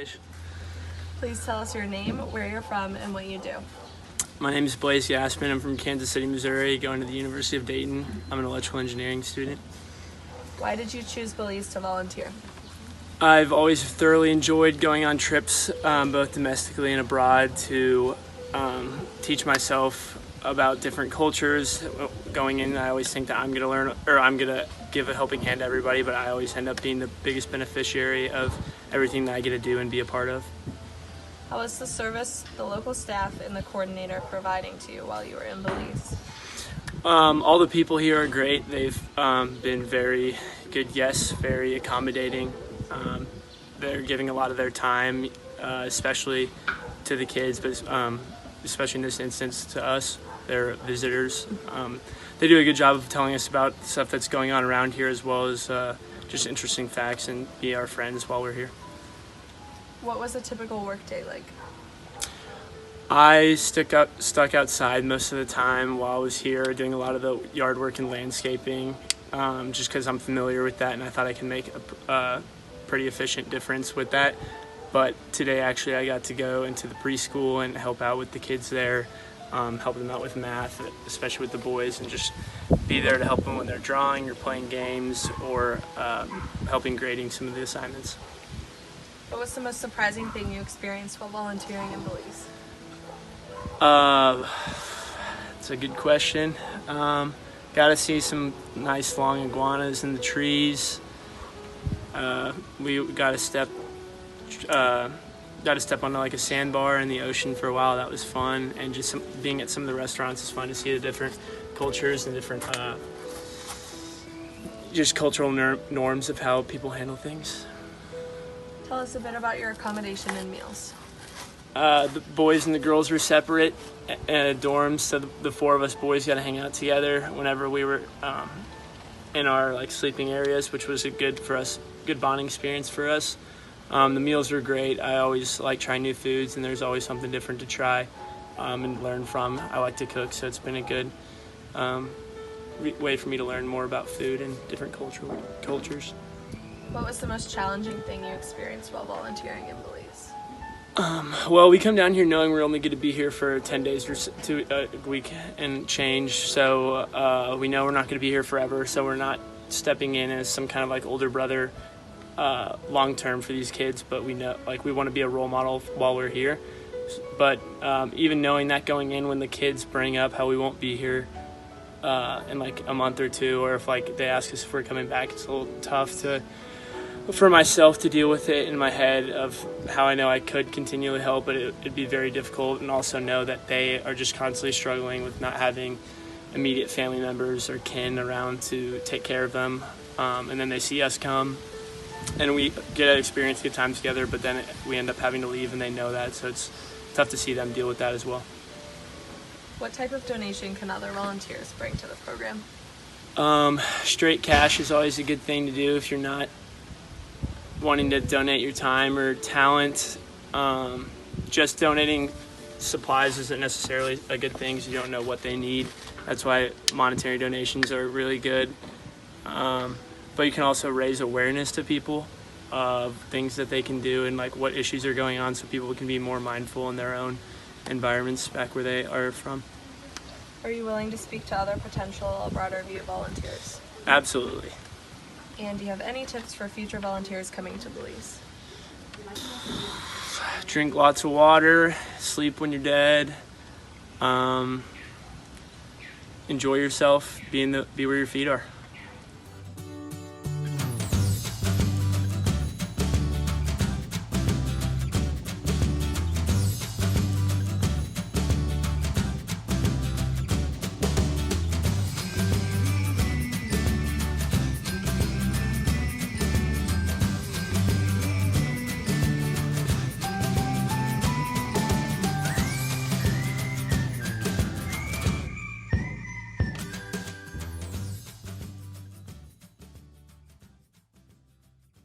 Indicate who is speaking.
Speaker 1: Blaise.
Speaker 2: Please tell us your name, where you're from, and what you do.
Speaker 1: My name is Blaise Gassmann. I'm from Kansas City, Missouri, going to the University of Dayton. I'm an electrical engineering student.
Speaker 2: Why did you choose Belize to volunteer?
Speaker 1: I've always thoroughly enjoyed going on trips, both domestically and abroad, to teach myself about different cultures. Going in, I always think that I'm going to learn, or I'm going to give a helping hand to everybody, but I always end up being the biggest beneficiary of everything that I get to do and be a part of.
Speaker 2: How was the service the local staff and the coordinator providing to you while you were in Belize?
Speaker 1: All the people here are great. They've been very good guests, very accommodating. They're giving a lot of their time, especially to the kids, but especially in this instance to us. They're visitors. They do a good job of telling us about stuff that's going on around here, as well as just interesting facts, and be our friends while we're here.
Speaker 2: What was a typical work day like?
Speaker 1: I stuck outside most of the time while I was here, doing a lot of the yard work and landscaping, just because I'm familiar with that, and I thought I can make a pretty efficient difference with that. But today, actually, I got to go into the preschool and help out with the kids there, help them out with math, especially with the boys, and just be there to help them when they're drawing or playing games, or helping grading some of the assignments.
Speaker 2: What was the most surprising thing you experienced while volunteering in Belize?
Speaker 1: It's a good question. Got to see some nice long iguanas in the trees. We got to step on like a sandbar in the ocean for a while. That was fun, and just being at some of the restaurants is fun to see the different cultures and different just cultural norms of how people handle things.
Speaker 2: Tell us a bit about your accommodation and meals.
Speaker 1: The boys and the girls were separate dorms, so the four of us boys got to hang out together whenever we were in our sleeping areas, which was a good bonding experience for us. The meals were great. I always like trying new foods, and there's always something different to try and learn from. I like to cook, so it's been a good way for me to learn more about food and different cultures.
Speaker 2: What was the most challenging thing you experienced while volunteering in Belize?
Speaker 1: Well, we come down here knowing we're only going to be here for 10 days or to a week and change, so we know we're not going to be here forever, so we're not stepping in as some kind of older brother long term for these kids, but we know we want to be a role model while we're here. But even knowing that going in, when the kids bring up how we won't be here in a month or two, or if they ask us if we're coming back, it's a little tough for myself to deal with it in my head of how I know I could continually help, but it'd be very difficult, and also know that they are just constantly struggling with not having immediate family members or kin around to take care of them, and then they see us come and we get to experience a good time together, but then we end up having to leave, and they know that, so it's tough to see them deal with that as well.
Speaker 2: What type of donation can other volunteers bring to the program?
Speaker 1: Straight cash is always a good thing to do if you're not wanting to donate your time or talent. Just donating supplies isn't necessarily a good thing, because you don't know what they need. That's why monetary donations are really good. But you can also raise awareness to people of things that they can do and what issues are going on, so people can be more mindful in their own environments back where they are from.
Speaker 2: Are you willing to speak to other potential Abroad Review volunteers?
Speaker 1: Absolutely.
Speaker 2: And do you have any tips for future volunteers coming to Belize?
Speaker 1: Drink lots of water, sleep when you're dead, enjoy yourself, be where your feet are.